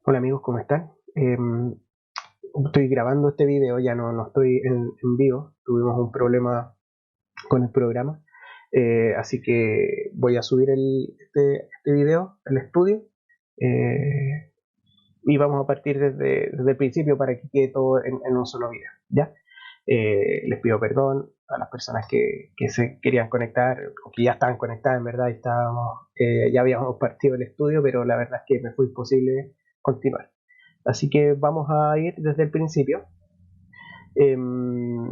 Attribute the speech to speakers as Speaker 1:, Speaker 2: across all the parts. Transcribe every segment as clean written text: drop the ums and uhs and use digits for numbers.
Speaker 1: Hola amigos, ¿cómo están? Estoy grabando este video, ya no estoy en vivo, tuvimos un problema con el programa, así que voy a subir este video al estudio eh, y vamos a partir desde el principio para que quede todo en un solo video, ¿ya? Les pido perdón a las personas que se querían conectar o que ya estaban conectadas, en verdad, ya habíamos partido el estudio, pero la verdad es que me fue imposible continuar. Así que vamos a ir desde el principio. Em,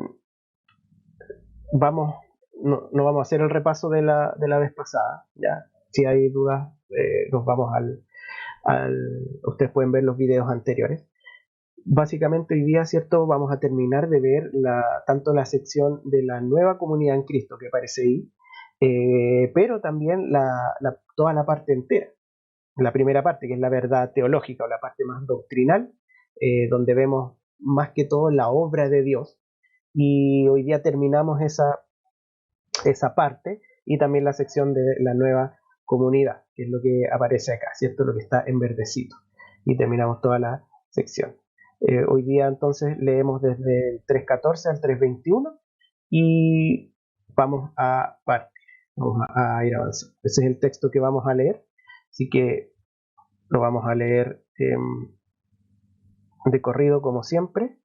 Speaker 1: vamos, no vamos a hacer el repaso de la vez pasada. Ya, si hay dudas, nos vamos al. Ustedes pueden ver los videos anteriores. Básicamente hoy día, ¿cierto? Vamos a terminar de ver tanto la sección de la nueva comunidad en Cristo que aparece ahí, pero también toda la parte entera. La primera parte, que es la verdad teológica o la parte más doctrinal, donde vemos más que todo la obra de Dios. Y hoy día terminamos esa parte y también la sección de la nueva comunidad, que es lo que aparece acá, ¿cierto? Lo que está en verdecito. Y terminamos toda la sección. Hoy día entonces leemos desde el 3.14 al 3.21 y vamos a partir, vamos a ir avanzando. Ese es el texto que vamos a leer, así que lo vamos a leer de corrido como siempre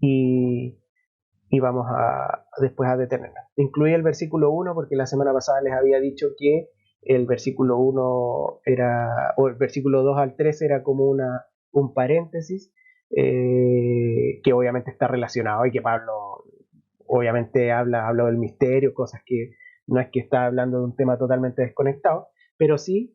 Speaker 1: y, y vamos después a detenernos. Incluí el versículo 1 porque la semana pasada les había dicho que el versículo 1 era, o el versículo 2 al 3 era como un paréntesis, que obviamente está relacionado y que Pablo obviamente habla del misterio, cosas que no es que está hablando de un tema totalmente desconectado, pero sí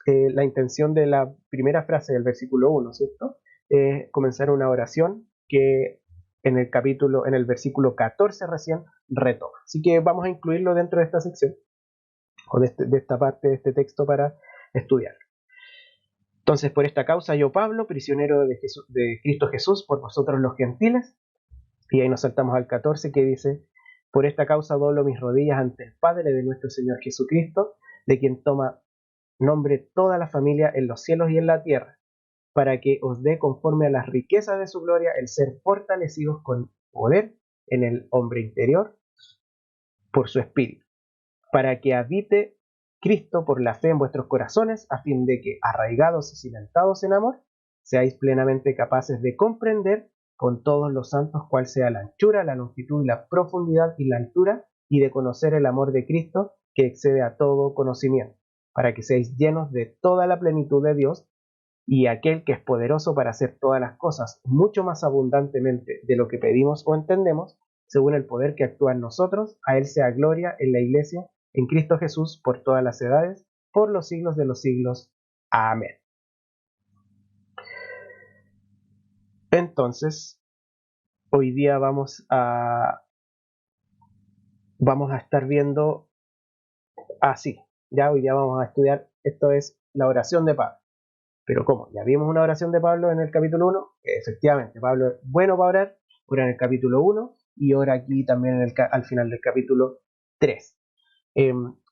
Speaker 1: la intención de la primera frase del versículo 1, ¿cierto? Es comenzar una oración que en el versículo 14 recién retoma. Así que vamos a incluirlo dentro de esta sección, o de esta parte de este texto para estudiar. Entonces, por esta causa yo, Pablo, prisionero de Cristo Jesús, por vosotros los gentiles, y ahí nos saltamos al 14 que dice, por esta causa doblo mis rodillas ante el Padre de nuestro Señor Jesucristo, de quien toma nombre toda la familia en los cielos y en la tierra, para que os dé conforme a las riquezas de su gloria el ser fortalecidos con poder en el hombre interior por su espíritu, para que habite Cristo por la fe en vuestros corazones, a fin de que, arraigados y cimentados en amor, seáis plenamente capaces de comprender con todos los santos cuál sea la anchura, la longitud, la profundidad y la altura, y de conocer el amor de Cristo que excede a todo conocimiento, para que seáis llenos de toda la plenitud de Dios, y aquel que es poderoso para hacer todas las cosas mucho más abundantemente de lo que pedimos o entendemos, según el poder que actúa en nosotros, a Él sea gloria en la Iglesia, en Cristo Jesús, por todas las edades, por los siglos de los siglos. Amén. Entonces, hoy día vamos a estar viendo así. Ya hoy día vamos a estudiar, esto es la oración de Pablo. Pero ¿cómo? Ya vimos una oración de Pablo en el capítulo 1. Efectivamente, Pablo es bueno para orar, ora en el capítulo 1 y ora aquí también al final del capítulo 3.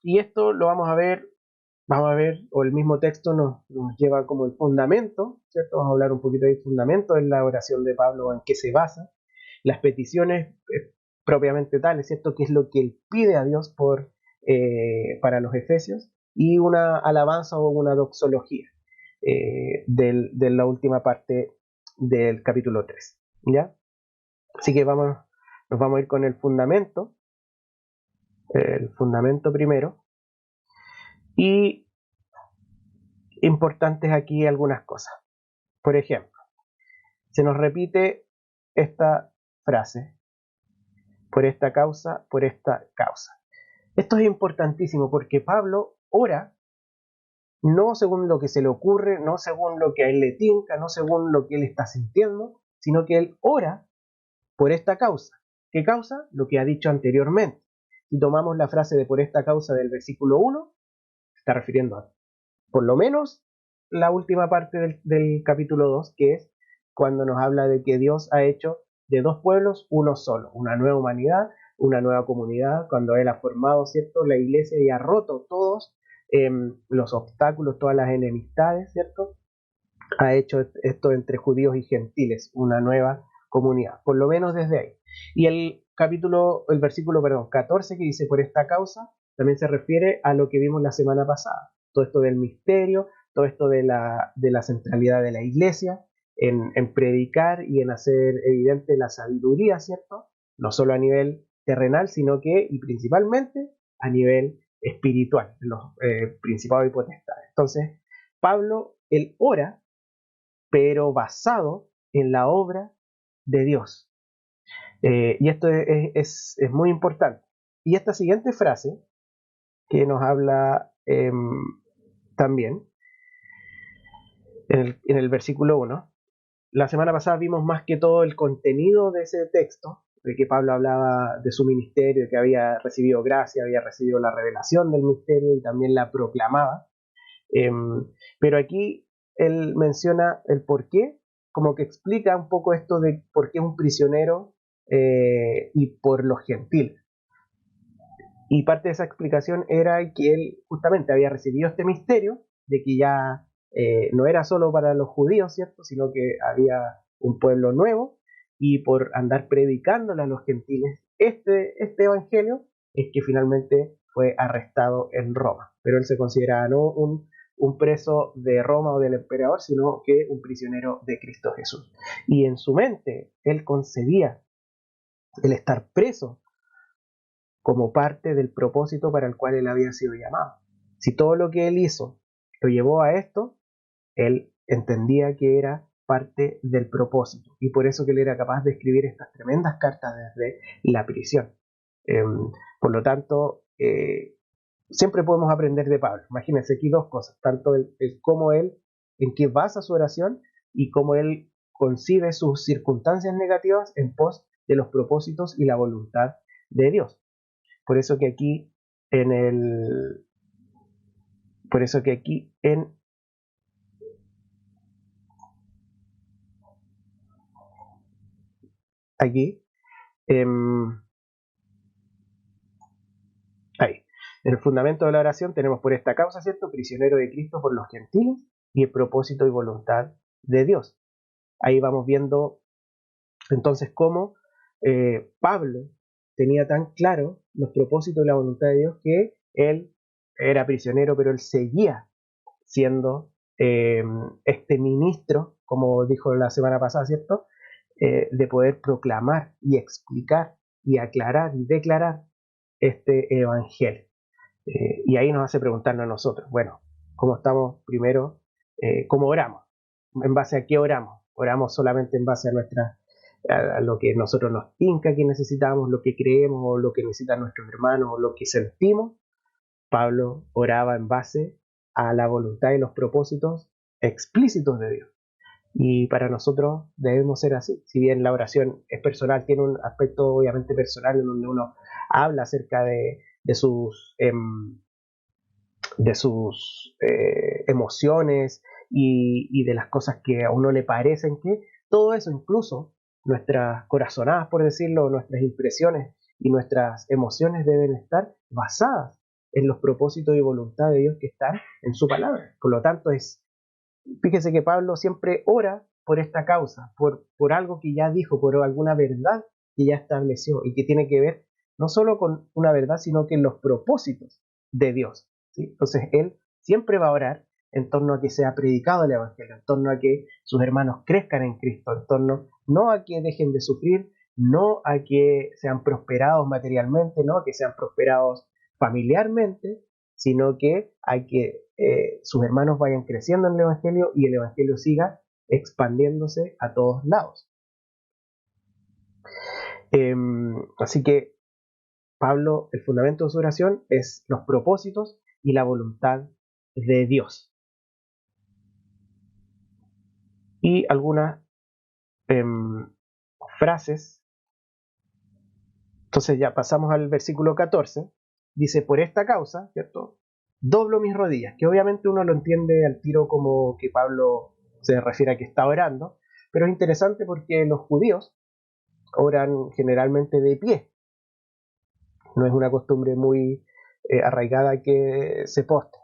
Speaker 1: Y esto lo vamos a ver, o el mismo texto nos lleva como el fundamento, ¿cierto? Vamos a hablar un poquito del fundamento en la oración de Pablo, en qué se basa, las peticiones propiamente tales, ¿cierto? ¿Qué es lo que él pide a Dios para los efesios? Y una alabanza o una doxología de la última parte del capítulo 3, ¿ya? Así que nos vamos a ir con el fundamento primero, y importantes aquí algunas cosas. Por ejemplo, se nos repite esta frase, por esta causa, por esta causa. Esto es importantísimo porque Pablo ora no según lo que se le ocurre, no según lo que a él le tinca, no según lo que él está sintiendo, sino que él ora por esta causa. ¿Qué causa? Lo que ha dicho anteriormente. Si tomamos la frase de por esta causa del versículo 1, está refiriendo a por lo menos la última parte del capítulo 2, que es cuando nos habla de que Dios ha hecho de dos pueblos uno solo, una nueva humanidad, una nueva comunidad, cuando Él ha formado, ¿cierto?, la iglesia y ha roto todos los obstáculos, todas las enemistades, ¿cierto?, ha hecho esto entre judíos y gentiles, una nueva comunidad, por lo menos desde ahí. Y el versículo, 14, que dice por esta causa, también se refiere a lo que vimos la semana pasada, todo esto del misterio, todo esto de la centralidad de la iglesia, en predicar y en hacer evidente la sabiduría, ¿cierto? No solo a nivel terrenal, sino que, y principalmente, a nivel espiritual, los principados y potestades. Entonces, Pablo, él ora, pero basado en la obra de Dios. Y esto es muy importante. Y esta siguiente frase, que nos habla también en el versículo 1, la semana pasada vimos más que todo el contenido de ese texto, de que Pablo hablaba de su ministerio, que había recibido gracia, había recibido la revelación del misterio y también la proclamaba. Pero aquí él menciona el por qué, como que explica un poco esto de por qué es un prisionero y por los gentiles. Y parte de esa explicación era que él justamente había recibido este misterio de que ya no era solo para los judíos, ¿cierto? Sino que había un pueblo nuevo y por andar predicándole a los gentiles este evangelio es que finalmente fue arrestado en Roma. Pero él se consideraba no un preso de Roma o del emperador, sino que un prisionero de Cristo Jesús. Y en su mente él concebía el estar preso como parte del propósito para el cual él había sido llamado. Si todo lo que él hizo lo llevó a esto, él entendía que era parte del propósito y por eso que él era capaz de escribir estas tremendas cartas desde la prisión. Eh, por lo tanto, siempre podemos aprender de Pablo. Imagínense aquí dos cosas, tanto el cómo él, en qué basa su oración y cómo él concibe sus circunstancias negativas en pos de los propósitos y la voluntad de Dios. Por eso que aquí en el. Por eso que aquí en. Aquí. Ahí. En el fundamento de la oración tenemos por esta causa, ¿cierto? Prisionero de Cristo por los gentiles y el propósito y voluntad de Dios. Ahí vamos viendo entonces cómo Pablo tenía tan claro los propósitos y la voluntad de Dios que él era prisionero, pero él seguía siendo este ministro, como dijo la semana pasada, ¿cierto? De poder proclamar y explicar y aclarar y declarar este evangelio. Y ahí nos hace preguntarnos a nosotros, bueno, ¿cómo estamos primero? ¿Cómo oramos? ¿En base a qué oramos? ¿Oramos solamente en base a lo que nosotros nos tinca que necesitamos, lo que creemos o lo que necesitan nuestros hermanos o lo que sentimos? Pablo oraba en base a la voluntad y los propósitos explícitos de Dios. Y para nosotros debemos ser así. Si bien la oración es personal, tiene un aspecto obviamente personal en donde uno habla acerca de sus emociones y de las cosas que a uno le parecen, que todo eso, incluso nuestras corazonadas, por decirlo, nuestras impresiones y nuestras emociones deben estar basadas en los propósitos y voluntad de Dios que están en su palabra. Por lo tanto, fíjese que Pablo siempre ora por esta causa, por algo que ya dijo, por alguna verdad que ya estableció y que tiene que ver no solo con una verdad, sino que en los propósitos de Dios. ¿Sí? Entonces él siempre va a orar en torno a que sea predicado el Evangelio, en torno a que sus hermanos crezcan en Cristo, en torno no a que dejen de sufrir, no a que sean prosperados materialmente, no a que sean prosperados familiarmente, sino que hay que sus hermanos vayan creciendo en el Evangelio y el Evangelio siga expandiéndose a todos lados. Así que Pablo, el fundamento de su oración es los propósitos y la voluntad de Dios. Y algunas frases. Entonces ya pasamos al versículo 14. Dice, por esta causa, ¿cierto? Doblo mis rodillas, que obviamente uno lo entiende al tiro como que Pablo se refiere a que está orando, pero es interesante porque los judíos oran generalmente de pie. No es una costumbre muy arraigada que se postre.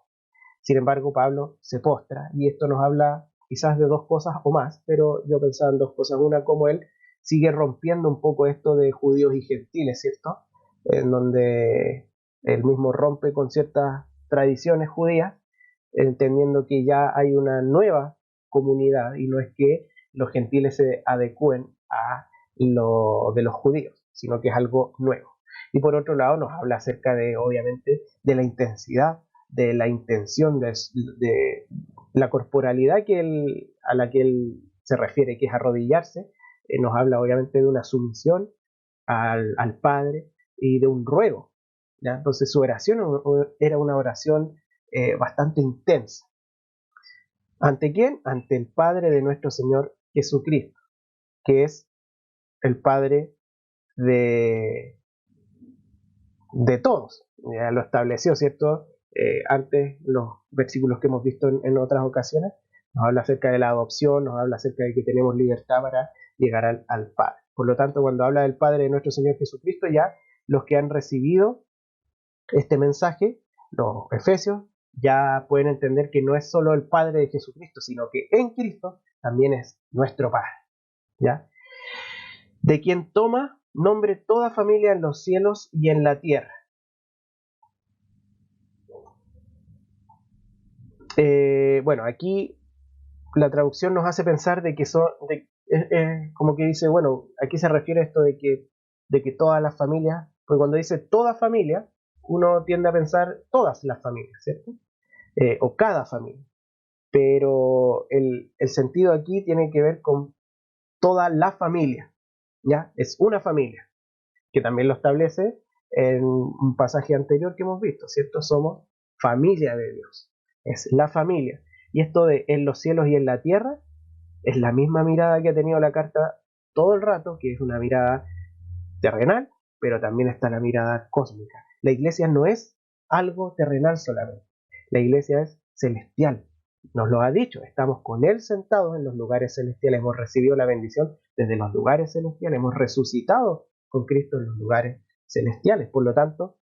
Speaker 1: Sin embargo, Pablo se postra y esto nos habla quizás de dos cosas o más, pero yo pensaba en dos cosas. Una, como él sigue rompiendo un poco esto de judíos y gentiles, ¿cierto? En donde él mismo rompe con ciertas tradiciones judías, entendiendo que ya hay una nueva comunidad y no es que los gentiles se adecúen a lo de los judíos, sino que es algo nuevo. Y por otro lado nos habla acerca de, obviamente, de la intensidad, de la intención, de la corporalidad a la que él se refiere, que es arrodillarse. Nos habla obviamente de una sumisión al Padre y de un ruego, ¿ya? Entonces su oración era una oración bastante intensa. ¿Ante quién? Ante el Padre de nuestro Señor Jesucristo, que es el Padre de, de todos. Ya lo estableció, ¿cierto? Antes, los versículos que hemos visto en otras ocasiones, nos habla acerca de la adopción, nos habla acerca de que tenemos libertad para llegar al Padre. Por lo tanto, cuando habla del Padre de nuestro Señor Jesucristo, ya los que han recibido este mensaje, los efesios, ya pueden entender que no es solo el Padre de Jesucristo, sino que en Cristo también es nuestro Padre, ¿ya? De quien toma nombre toda familia en los cielos y en la tierra. Bueno, aquí la traducción nos hace pensar de que como que dice, bueno, aquí se refiere a esto de que todas las familias, porque cuando dice toda familia, uno tiende a pensar todas las familias, ¿cierto? O cada familia. Pero el sentido aquí tiene que ver con toda la familia, ¿ya? Es una familia, que también lo establece en un pasaje anterior que hemos visto, ¿cierto? Somos familia de Dios, es la familia. Y esto de en los cielos y en la tierra es la misma mirada que ha tenido la carta todo el rato, que es una mirada terrenal, pero también está la mirada cósmica. La iglesia no es algo terrenal solamente, la iglesia es celestial. Nos lo ha dicho, estamos con Él sentados en los lugares celestiales, hemos recibido la bendición desde los lugares celestiales, hemos resucitado con Cristo en los lugares celestiales. Por lo tanto,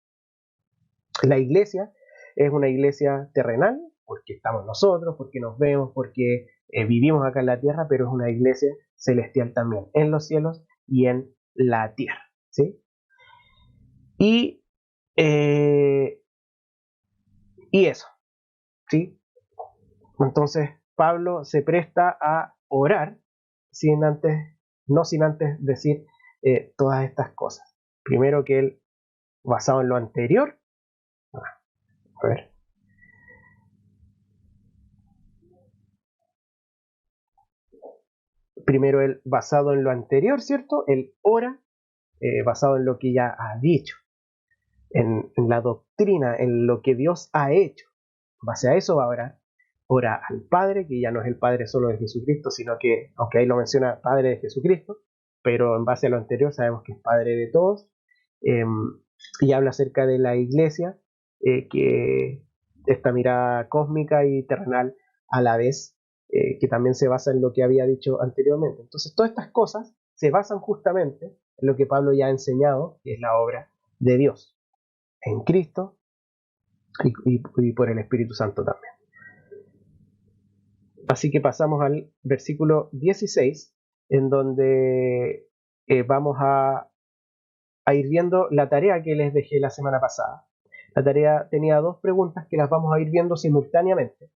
Speaker 1: la iglesia es una iglesia terrenal, porque estamos nosotros, porque nos vemos, porque vivimos acá en la tierra, pero es una iglesia celestial también, en los cielos y en la tierra, ¿sí? Y, eh, y eso, ¿sí? Entonces, Pablo se presta a orar sin antes, no sin antes decir todas estas cosas. Primero que él, basado en lo anterior, a ver, primero él, basado en lo anterior, ¿cierto? Él ora basado en lo que ya ha dicho, en la doctrina, en lo que Dios ha hecho. En base a eso va a orar. Ora al Padre, que ya no es el Padre solo de Jesucristo, sino que, aunque ahí lo menciona Padre de Jesucristo, pero en base a lo anterior sabemos que es Padre de todos, eh, y habla acerca de la iglesia, que esta mirada cósmica y terrenal a la vez, que también se basa en lo que había dicho anteriormente. Entonces, todas estas cosas se basan justamente en lo que Pablo ya ha enseñado, que es la obra de Dios en Cristo y por el Espíritu Santo también. Así que pasamos al versículo 16, en donde vamos a ir viendo la tarea que les dejé la semana pasada. La tarea tenía dos preguntas que las vamos a ir viendo simultáneamente.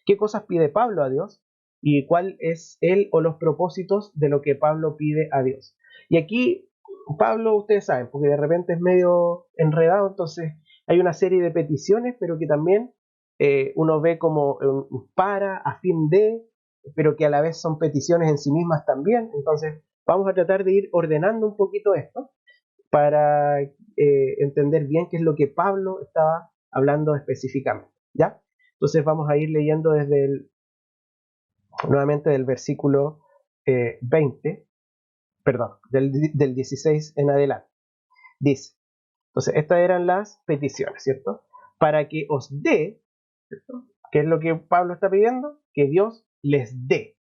Speaker 1: ¿Qué cosas pide Pablo a Dios? ¿Y cuál es él o los propósitos de lo que Pablo pide a Dios? Y aquí Pablo, ustedes saben, porque de repente es medio enredado, entonces hay una serie de peticiones, pero que también uno ve como para, a fin de, pero que a la vez son peticiones en sí mismas también. Entonces vamos a tratar de ir ordenando un poquito esto para entender bien qué es lo que Pablo estaba hablando específicamente, ¿ya? Entonces vamos a ir leyendo nuevamente del versículo 20, perdón, del 16 en adelante. Dice, entonces estas eran las peticiones, ¿cierto? Para que os dé, ¿cierto? ¿Qué es lo que Pablo está pidiendo? Que Dios les dé.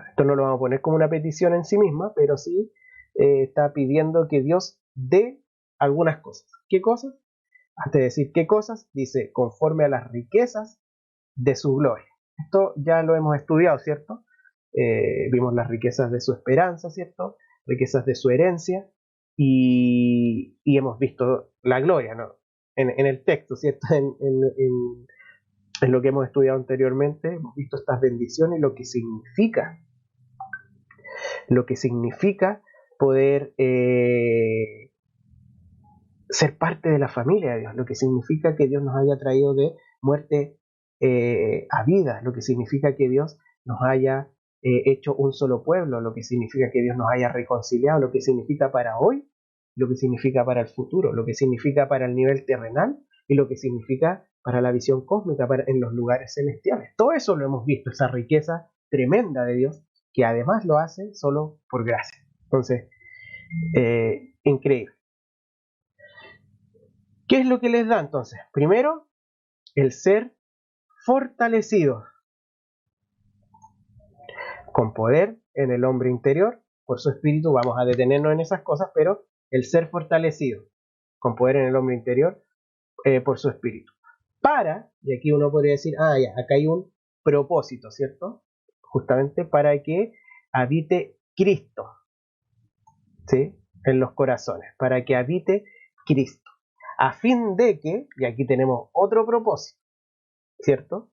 Speaker 1: Esto no lo vamos a poner como una petición en sí misma, pero sí está pidiendo que Dios dé algunas cosas. ¿Qué cosas? Antes de decir qué cosas, dice, conforme a las riquezas de su gloria. Esto ya lo hemos estudiado, ¿cierto? Vimos las riquezas de su esperanza, ¿cierto? Riquezas de su herencia y hemos visto la gloria, ¿no? En el texto, ¿cierto? En lo que hemos estudiado anteriormente, hemos visto estas bendiciones, lo que significa poder ser parte de la familia de Dios, lo que significa que Dios nos haya traído de muerte a vida, lo que significa que Dios nos haya hecho un solo pueblo, lo que significa que Dios nos haya reconciliado, lo que significa para hoy, lo que significa para el futuro, lo que significa para el nivel terrenal y lo que significa para la visión cósmica, en los lugares celestiales. Todo eso lo hemos visto, esa riqueza tremenda de Dios, que además lo hace solo por gracia. Entonces, increíble. ¿Qué es lo que les da entonces? Primero, el ser fortalecido con poder en el hombre interior por su espíritu. Vamos a detenernos en esas cosas, pero el ser fortalecido con poder en el hombre interior por su espíritu. Y aquí uno podría decir, ya, acá hay un propósito, ¿cierto? Justamente para que habite Cristo, ¿sí? En los corazones, para que habite Cristo. A fin de que, y aquí tenemos otro propósito, ¿cierto?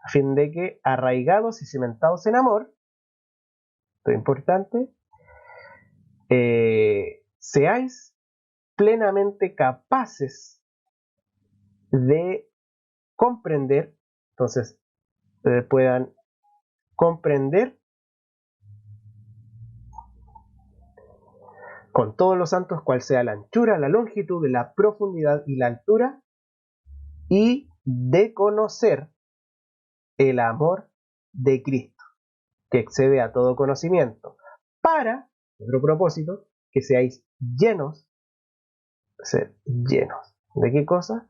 Speaker 1: A fin de que, arraigados y cimentados en amor, esto es importante, seáis plenamente capaces de comprender, entonces puedan comprender con todos los santos cuál sea la anchura, la longitud, la profundidad y la altura, y de conocer el amor de Cristo, que excede a todo conocimiento, para, otro propósito, que seáis llenos, ser llenos. ¿De qué cosa?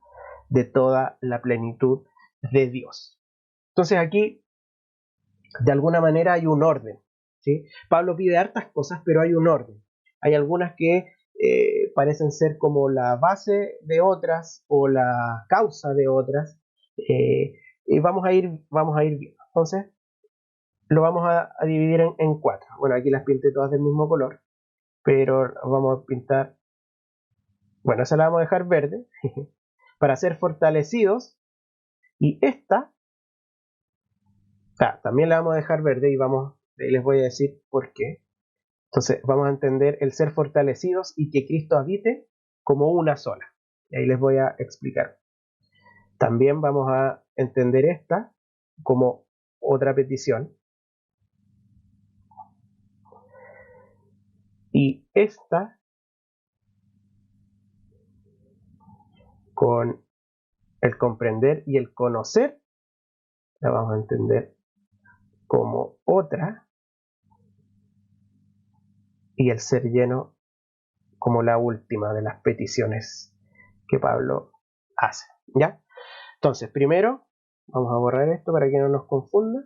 Speaker 1: De toda la plenitud de Dios. Entonces aquí, de alguna manera, hay un orden, ¿sí? Pablo pide hartas cosas, pero hay un orden. Hay algunas que parecen ser como la base de otras o la causa de otras, y vamos a ir viendo. Entonces, lo vamos a dividir en cuatro. Bueno, aquí las pinté todas del mismo color, pero vamos a pintar, bueno, esa la vamos a dejar verde, para ser fortalecidos, y esta también la vamos a dejar verde y les voy a decir por qué. Entonces vamos a entender el ser fortalecidos y que Cristo habite como una sola. Y ahí les voy a explicar. También vamos a entender esta como otra petición. Y esta con el comprender y el conocer la vamos a entender como otra, y el ser lleno como la última de las peticiones que Pablo hace. ¿Ya? Entonces, primero, vamos a borrar esto para que no nos confunda.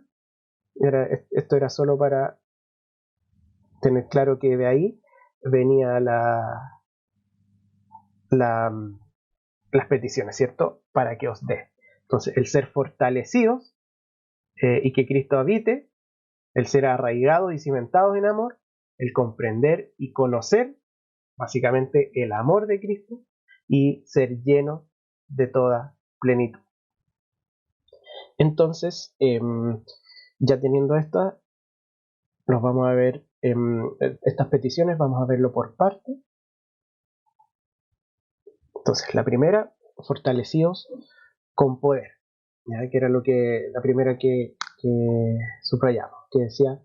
Speaker 1: Esto era solo para tener claro que de ahí venía las peticiones, ¿cierto? Para que os dé. Entonces, el ser fortalecidos y que Cristo habite, el ser arraigados y cimentados en amor, el comprender y conocer, básicamente, el amor de Cristo, y ser lleno de toda plenitud. Entonces, ya teniendo estas, nos vamos a ver estas peticiones, vamos a verlo por parte. Entonces, la primera, fortalecidos con poder, ¿ya? Que era la primera que subrayamos, que decía,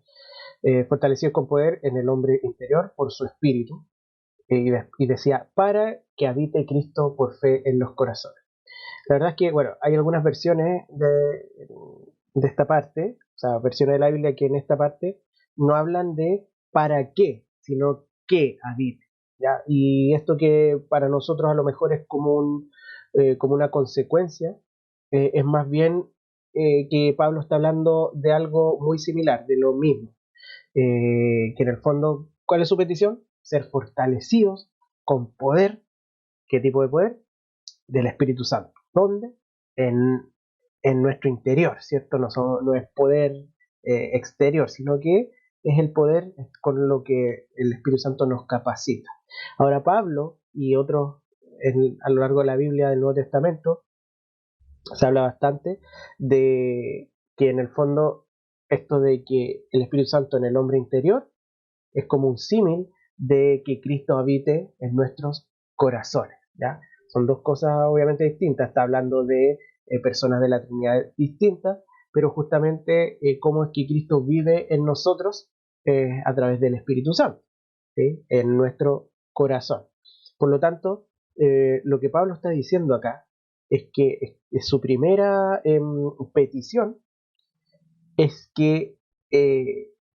Speaker 1: fortalecidos con poder en el hombre interior por su espíritu, y decía, para que habite Cristo por fe en los corazones. La verdad es que, bueno, hay algunas versiones de esta parte, o sea, versiones de la Biblia que en esta parte no hablan de para qué, sino que habite, ¿ya? Y esto que para nosotros a lo mejor es como una consecuencia, es más bien que Pablo está hablando de algo muy similar, de lo mismo, que en el fondo, ¿cuál es su petición? Ser fortalecidos con poder. ¿Qué tipo de poder? Del Espíritu Santo. ¿Dónde? En en nuestro interior, ¿cierto? No es poder exterior, sino que es el poder con lo que el Espíritu Santo nos capacita. Ahora Pablo y otros a lo largo de la Biblia del Nuevo Testamento se habla bastante de que en el fondo esto de que el Espíritu Santo en el hombre interior es como un símil de que Cristo habite en nuestros corazones, ¿ya? Son dos cosas obviamente distintas, está hablando de personas de la Trinidad distintas, pero justamente cómo es que Cristo vive en nosotros a través del Espíritu Santo, ¿sí? En nuestro corazón. Por lo tanto, lo que Pablo está diciendo acá es que su primera petición es que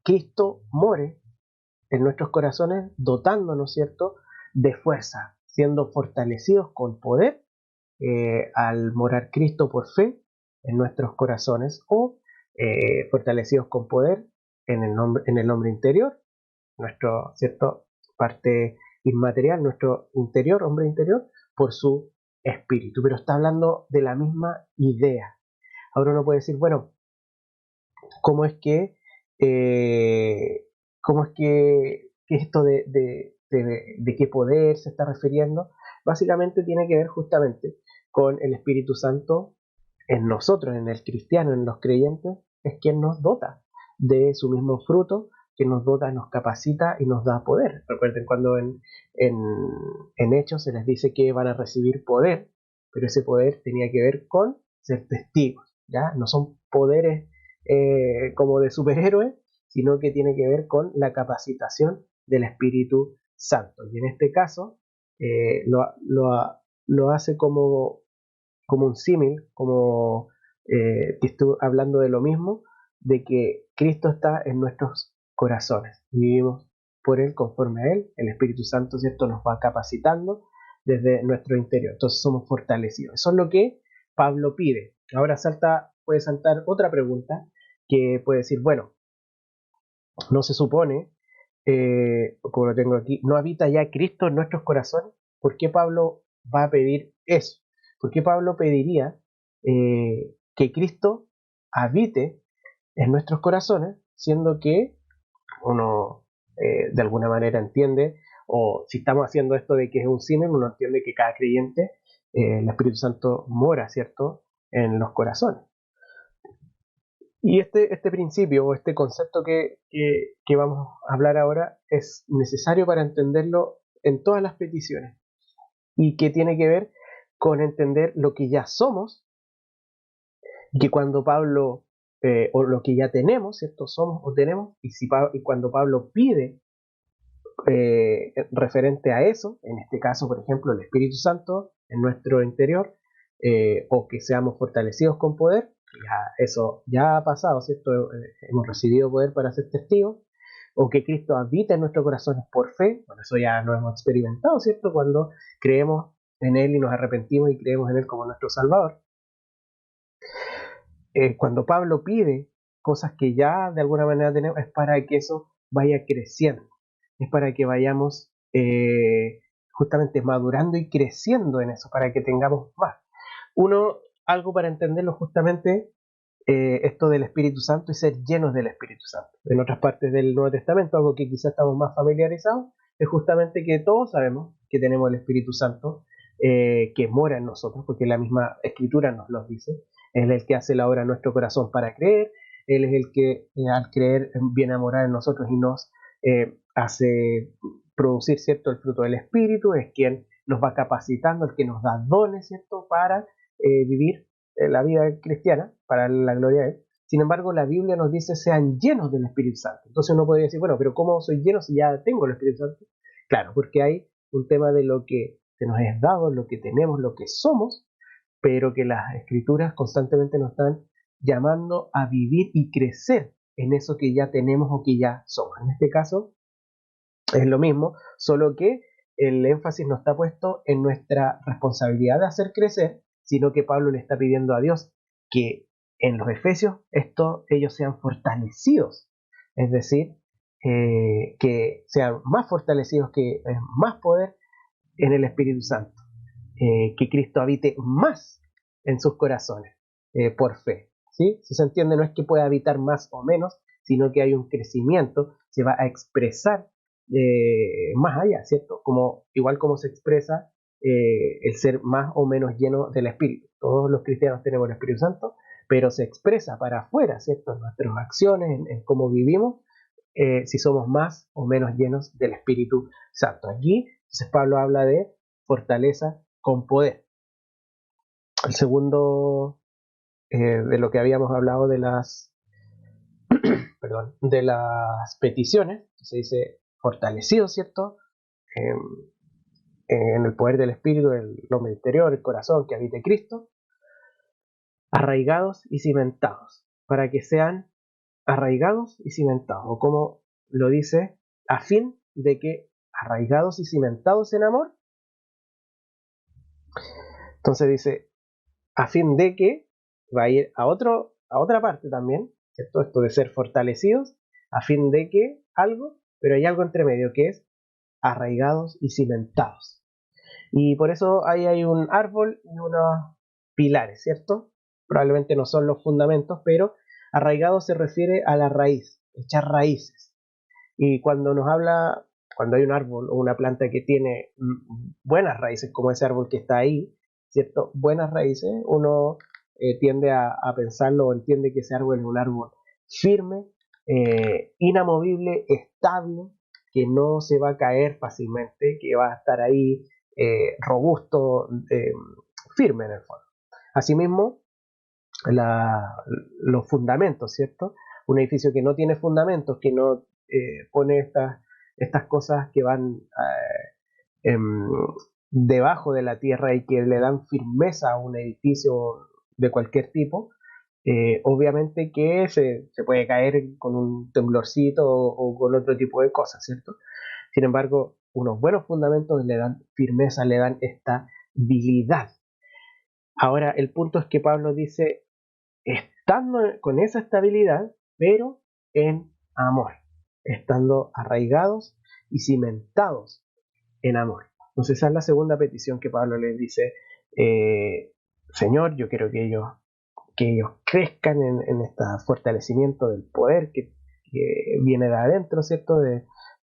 Speaker 1: Cristo more en nuestros corazones, dotándonos, ¿cierto?, de fuerza, siendo fortalecidos con poder al morar Cristo por fe en nuestros corazones o fortalecidos con poder en el hombre interior, nuestro, ¿cierto?, parte inmaterial, nuestro interior, hombre interior, por su espíritu. Pero está hablando de la misma idea. Ahora uno puede decir, bueno, ¿cómo es que cómo es que esto de qué poder se está refiriendo? Básicamente tiene que ver justamente con el Espíritu Santo en nosotros, en el cristiano, en los creyentes, es quien nos dota de su mismo fruto, que nos dota, nos capacita y nos da poder. Recuerden cuando en, en Hechos se les dice que van a recibir poder, pero ese poder tenía que ver con ser testigos, ¿ya? No son poderes como de superhéroe, sino que tiene que ver con la capacitación del Espíritu Santo. Y en este caso lo hace como un símil, como que estoy hablando de lo mismo, de que Cristo está en nuestros corazones y vivimos por Él, conforme a Él. El Espíritu Santo, ¿cierto?, nos va capacitando desde nuestro interior. Entonces somos fortalecidos. Eso es lo que Pablo pide. Ahora puede saltar otra pregunta que puede decir, bueno, no se supone, como lo tengo aquí, no habita ya Cristo en nuestros corazones. ¿Por qué Pablo va a pedir eso? ¿Por qué Pablo pediría que Cristo habite en nuestros corazones, siendo que uno de alguna manera entiende, o si estamos haciendo esto de que es un símil, uno entiende que cada creyente, el Espíritu Santo mora, ¿cierto?, en los corazones. Y este principio o este concepto que vamos a hablar ahora es necesario para entenderlo en todas las peticiones y que tiene que ver con entender lo que ya somos y que cuando Pablo, o lo que ya tenemos, ¿cierto? Somos o tenemos, y cuando Pablo pide referente a eso, en este caso, por ejemplo, el Espíritu Santo en nuestro interior, o que seamos fortalecidos con poder, eso ya ha pasado, ¿cierto? Hemos recibido poder para ser testigos, o que Cristo habita en nuestros corazones por fe, bueno, eso ya lo hemos experimentado, ¿cierto? Cuando creemos en Él y nos arrepentimos y creemos en Él como nuestro Salvador. Cuando Pablo pide cosas que ya de alguna manera tenemos, es para que eso vaya creciendo, es para que vayamos justamente madurando y creciendo en eso, para que tengamos más. Algo para entenderlo justamente, esto del Espíritu Santo y ser llenos del Espíritu Santo. En otras partes del Nuevo Testamento, algo que quizás estamos más familiarizados, es justamente que todos sabemos que tenemos el Espíritu Santo que mora en nosotros, porque la misma Escritura nos lo dice. Él es el que hace la obra en nuestro corazón para creer. Él es el que al creer viene a morar en nosotros y nos hace producir, ¿cierto?, el fruto del Espíritu. Es quien nos va capacitando, el que nos da dones, ¿cierto?, para vivir la vida cristiana, para la gloria de Él. Sin embargo, la Biblia nos dice sean llenos del Espíritu Santo. Entonces uno podría decir, bueno, pero ¿cómo soy lleno si ya tengo el Espíritu Santo? Claro, porque hay un tema de lo que se nos es dado, lo que tenemos, lo que somos, pero que las Escrituras constantemente nos están llamando a vivir y crecer en eso que ya tenemos o que ya somos. En este caso es lo mismo, solo que el énfasis no está puesto en nuestra responsabilidad de hacer crecer, sino que Pablo le está pidiendo a Dios que en los Efesios ellos sean fortalecidos, es decir, que sean más fortalecidos, que más poder en el Espíritu Santo, que Cristo habite más en sus corazones. por fe. ¿Sí? Si se entiende, no es que pueda habitar más o menos, sino que hay un crecimiento, se va a expresar más allá, ¿cierto? Igual como se expresa el ser más o menos lleno del Espíritu. Todos los cristianos tenemos el Espíritu Santo, pero se expresa para afuera, ¿cierto? En nuestras acciones, en cómo vivimos, si somos más o menos llenos del Espíritu Santo. Aquí, entonces, Pablo habla de fortaleza con poder. El segundo, de lo que habíamos hablado de las peticiones, se dice fortalecido, ¿cierto? Eh, en el poder del Espíritu, el hombre interior, el corazón que habite Cristo, arraigados y cimentados, para que sean arraigados y cimentados, o como lo dice, a fin de que arraigados y cimentados en amor. Entonces dice, a fin de que va a ir a otra parte también, ¿cierto? Esto de ser fortalecidos, a fin de que algo, pero hay algo entre medio que es arraigados y cimentados. Y por eso ahí hay un árbol y unos pilares, ¿cierto? Probablemente no son los fundamentos, pero arraigado se refiere a la raíz, echar raíces. Y cuando hay un árbol o una planta que tiene buenas raíces, como ese árbol que está ahí, ¿cierto? Buenas raíces, uno tiende a pensarlo o entiende que ese árbol es un árbol firme, inamovible, estable, que no se va a caer fácilmente, que va a estar ahí robusto, firme en el fondo. Asimismo, los fundamentos, ¿cierto? Un edificio que no tiene fundamentos, que no pone estas cosas que van em, debajo de la tierra y que le dan firmeza a un edificio de cualquier tipo, obviamente que se puede caer con un temblorcito o con otro tipo de cosas, ¿cierto? Sin embargo, unos buenos fundamentos le dan firmeza, le dan estabilidad. Ahora, el punto es que Pablo dice, estando con esa estabilidad, pero en amor, estando arraigados y cimentados en amor. Entonces esa es la segunda petición que Pablo les dice, Señor, yo quiero que ellos crezcan en este fortalecimiento del poder que viene de adentro, ¿cierto?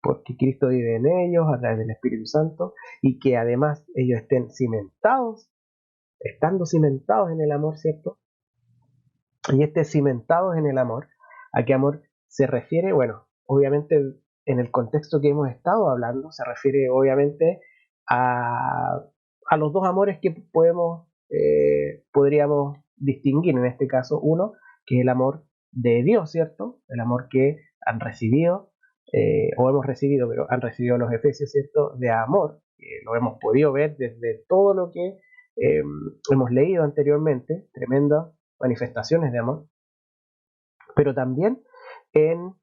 Speaker 1: Porque Cristo vive en ellos a través del Espíritu Santo y que además ellos estén cimentados, estando cimentados en el amor, ¿cierto? Y cimentados en el amor, ¿a qué amor se refiere? Bueno, obviamente en el contexto que hemos estado hablando, se refiere obviamente a los dos amores que podríamos distinguir en este caso. Uno, que es el amor de Dios, ¿cierto? El amor que han recibido, o hemos recibido, pero han recibido los efesios, ¿cierto? De amor, lo hemos podido ver desde todo lo que hemos leído anteriormente, tremendas manifestaciones de amor, pero también en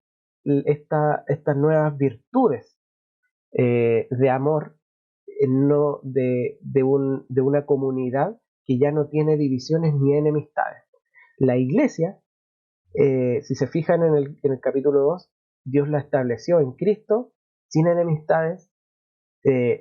Speaker 1: estas nuevas virtudes de amor, no de una comunidad que ya no tiene divisiones ni enemistades. La iglesia, si se fijan en el capítulo 2, Dios la estableció en Cristo sin enemistades,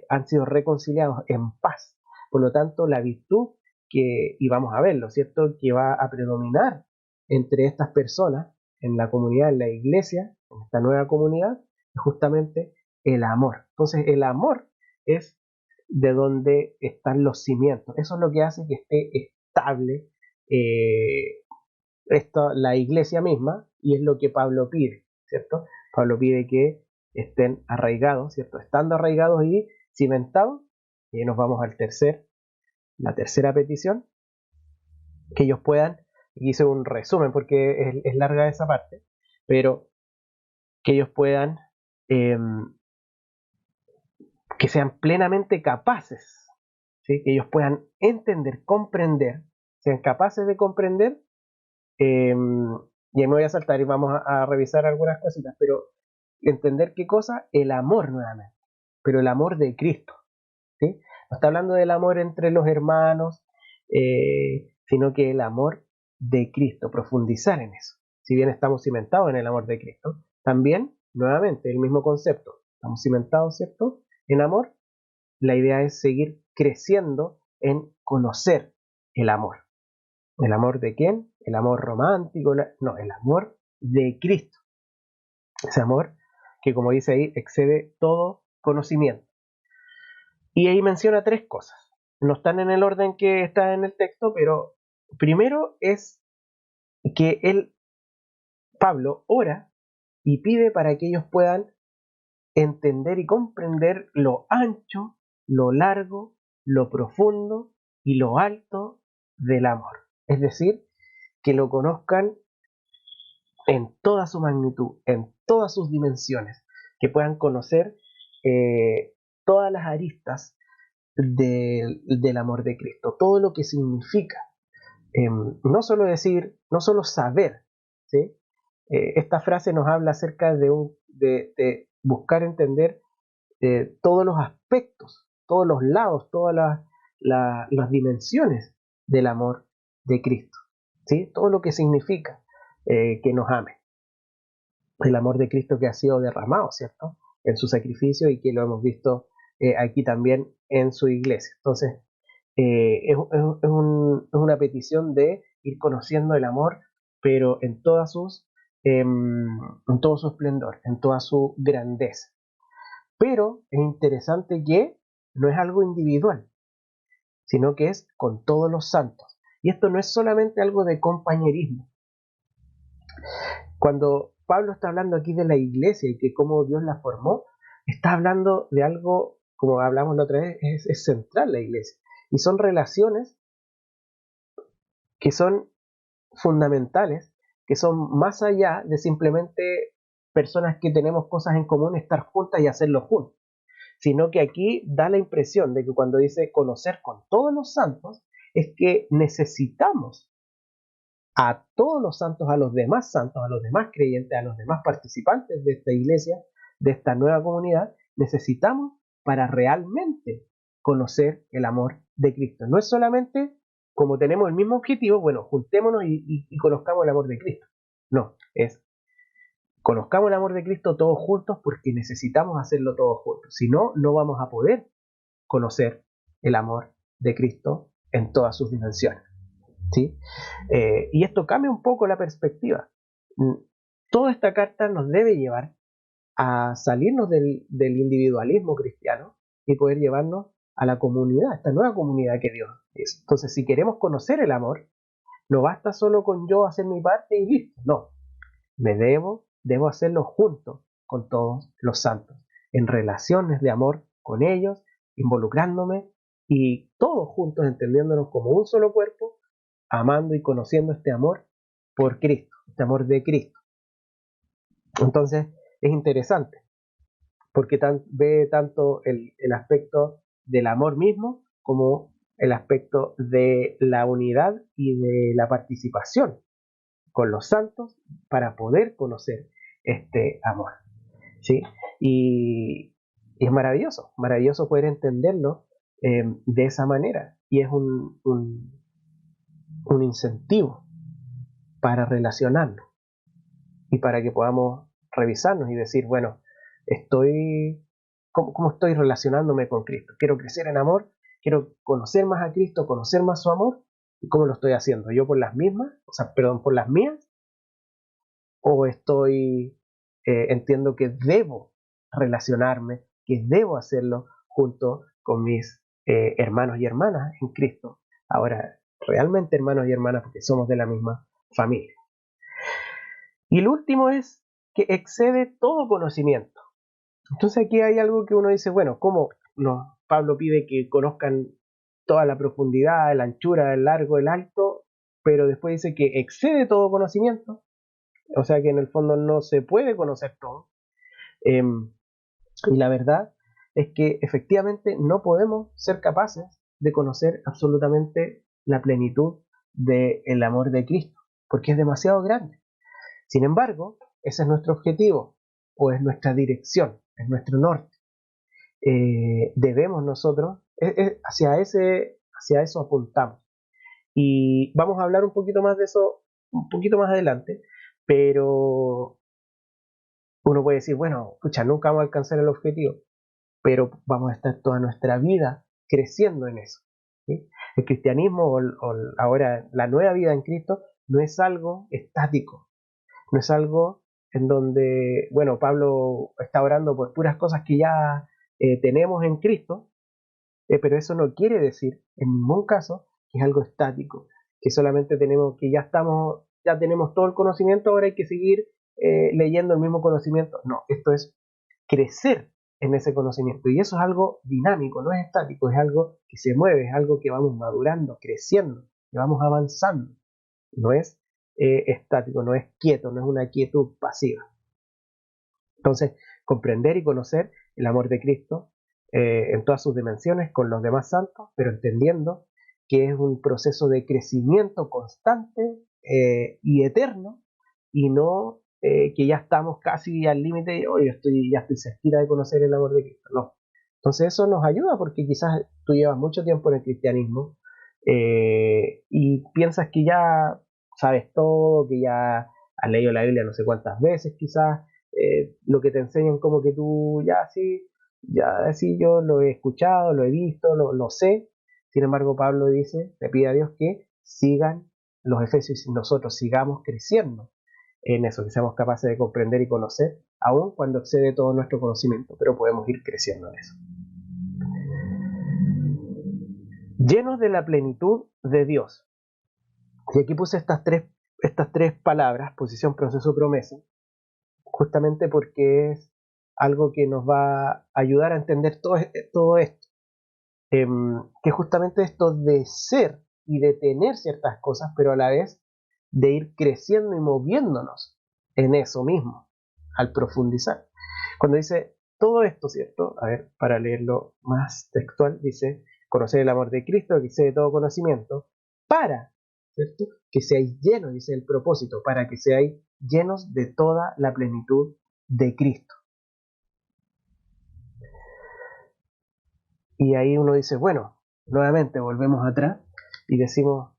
Speaker 1: han sido reconciliados en paz. Por lo tanto, la virtud y vamos a verlo, ¿cierto?, que va a predominar entre estas personas, en la comunidad, en la iglesia, en esta nueva comunidad, es justamente el amor. Entonces, el amor es de donde están los cimientos. Eso es lo que hace que esté estable la iglesia misma, y es lo que Pablo pide, ¿cierto? Pablo pide que estén arraigados, ¿cierto? Estando arraigados y cimentados, y nos vamos la tercera petición, que ellos puedan, aquí hice un resumen porque es larga esa parte, pero que ellos puedan, eh, que sean plenamente capaces, ¿sí? Que ellos puedan entender, comprender, sean capaces de comprender, y ahí me voy a saltar y vamos a revisar algunas cositas, pero entender qué cosa, el amor nuevamente, pero el amor de Cristo, ¿sí? No está hablando del amor entre los hermanos, sino que el amor de Cristo, profundizar en eso. Si bien estamos cimentados en el amor de Cristo, también, nuevamente, el mismo concepto, estamos cimentados, ¿cierto?, en amor. La idea es seguir creciendo en conocer el amor. ¿El amor de quién? ¿El amor romántico? No, el amor de Cristo. Ese amor que, como dice ahí, excede todo conocimiento. Y ahí menciona tres cosas. No están en el orden que está en el texto, pero primero es que Pablo, ora y pide para que ellos puedan entender y comprender lo ancho, lo largo, lo profundo y lo alto del amor. Es decir, que lo conozcan en toda su magnitud, en todas sus dimensiones, que puedan conocer todas las aristas del amor de Cristo, todo lo que significa. No solo decir, no solo saber, ¿sí? Esta frase nos habla acerca de buscar entender todos los aspectos, todos los lados, todas las dimensiones del amor de Cristo, ¿sí? Todo lo que significa que nos ame. El amor de Cristo que ha sido derramado, ¿cierto? En su sacrificio y que lo hemos visto aquí también en su iglesia. Entonces, es una petición de ir conociendo el amor, pero en todo su esplendor, en toda su grandeza. Pero es interesante que no es algo individual, sino que es con todos los santos. Y esto no es solamente algo de compañerismo. Cuando Pablo está hablando aquí de la iglesia y que cómo Dios la formó, está hablando de algo, como hablamos la otra vez, es central la iglesia. Y son relaciones que son fundamentales, que son más allá de simplemente personas que tenemos cosas en común, estar juntas y hacerlo juntos, sino que aquí da la impresión de que cuando dice conocer con todos los santos, es que necesitamos a todos los santos, a los demás creyentes, a los demás participantes de esta iglesia, de esta nueva comunidad, necesitamos para realmente conocer el amor de Cristo. No es solamente como tenemos el mismo objetivo, bueno, juntémonos y conozcamos el amor de Cristo. No, es conozcamos el amor de Cristo todos juntos porque necesitamos hacerlo todos juntos. Si no, no vamos a poder conocer el amor de Cristo en todas sus dimensiones. ¿Sí? Y esto cambia un poco la perspectiva. Toda esta carta nos debe llevar a salirnos del individualismo cristiano y poder llevarnos a la comunidad, esta nueva comunidad que Dios es. Entonces, si queremos conocer el amor, no basta solo con yo hacer mi parte y listo. No, debo hacerlo junto con todos los santos, en relaciones de amor con ellos, involucrándome y todos juntos entendiéndonos como un solo cuerpo, amando y conociendo este amor por Cristo, este amor de Cristo. Entonces es interesante porque ve tanto el aspecto del amor mismo como el aspecto de la unidad y de la participación con los santos para poder conocer este amor, ¿sí? Y es maravilloso, maravilloso poder entenderlo de esa manera y es un incentivo para relacionarnos y para que podamos revisarnos y decir, bueno, ¿cómo estoy relacionándome con Cristo? Quiero crecer en amor, quiero conocer más a Cristo, conocer más su amor, ¿y cómo lo estoy haciendo? ¿Yo por las mismas? Por las mías, o entiendo que debo relacionarme, que debo hacerlo junto con mis hermanos y hermanas en Cristo. Ahora, realmente hermanos y hermanas porque somos de la misma familia. Y el último es que excede todo conocimiento. Entonces aquí hay algo que uno dice, bueno, ¿cómo Pablo pide que conozcan toda la profundidad, la anchura, el largo, el alto, pero después dice que excede todo conocimiento? O sea que en el fondo no se puede conocer todo. Y la verdad es que efectivamente no podemos ser capaces de conocer absolutamente la plenitud del amor de Cristo, porque es demasiado grande. Sin embargo, ese es nuestro objetivo, o es nuestra dirección, es nuestro norte. Debemos nosotros, hacia eso apuntamos. Y vamos a hablar un poquito más de eso un poquito más adelante, pero uno puede decir, bueno, escucha, nunca vamos a alcanzar el objetivo, pero vamos a estar toda nuestra vida creciendo en eso, ¿sí? El cristianismo ahora la nueva vida en Cristo no es algo estático, no es algo en donde, bueno, Pablo está orando por puras cosas que ya tenemos en Cristo, pero eso no quiere decir en ningún caso que es algo estático, que solamente tenemos, que ya tenemos todo el conocimiento, ahora hay que seguir leyendo el mismo conocimiento. No, esto es crecer en ese conocimiento. Y eso es algo dinámico, no es estático, es algo que se mueve, es algo que vamos madurando, creciendo, que vamos avanzando. No es estático, no es quieto, no es una quietud pasiva. Entonces, comprender y conocer el amor de Cristo en todas sus dimensiones con los demás santos, pero entendiendo que es un proceso de crecimiento constante y eterno, y no que ya estamos casi al límite y hoy ya estoy cerquita de conocer el amor de Cristo. No. Entonces eso nos ayuda porque quizás tú llevas mucho tiempo en el cristianismo y piensas que ya sabes todo, que ya has leído la Biblia no sé cuántas veces quizás, lo que te enseñan como que tú ya sí yo lo he escuchado, lo he visto, lo sé. Sin embargo, Pablo dice, le pide a Dios que sigan los efesios y nosotros sigamos creciendo en eso, que seamos capaces de comprender y conocer, aun cuando excede todo nuestro conocimiento, pero podemos ir creciendo en eso. Llenos de la plenitud de Dios. Y aquí puse estas tres palabras, posición, proceso, promesa, justamente porque es algo que nos va a ayudar a entender todo esto. Que justamente esto de ser y de tener ciertas cosas, pero a la vez de ir creciendo y moviéndonos en eso mismo, al profundizar. Cuando dice todo esto, ¿cierto? A ver, para leerlo más textual, dice, conocer el amor de Cristo, que excede todo conocimiento, para, ¿cierto? Que seáis llenos, dice el propósito, para que seáis llenos de toda la plenitud de Cristo. Y ahí uno dice, bueno, nuevamente volvemos atrás y decimos,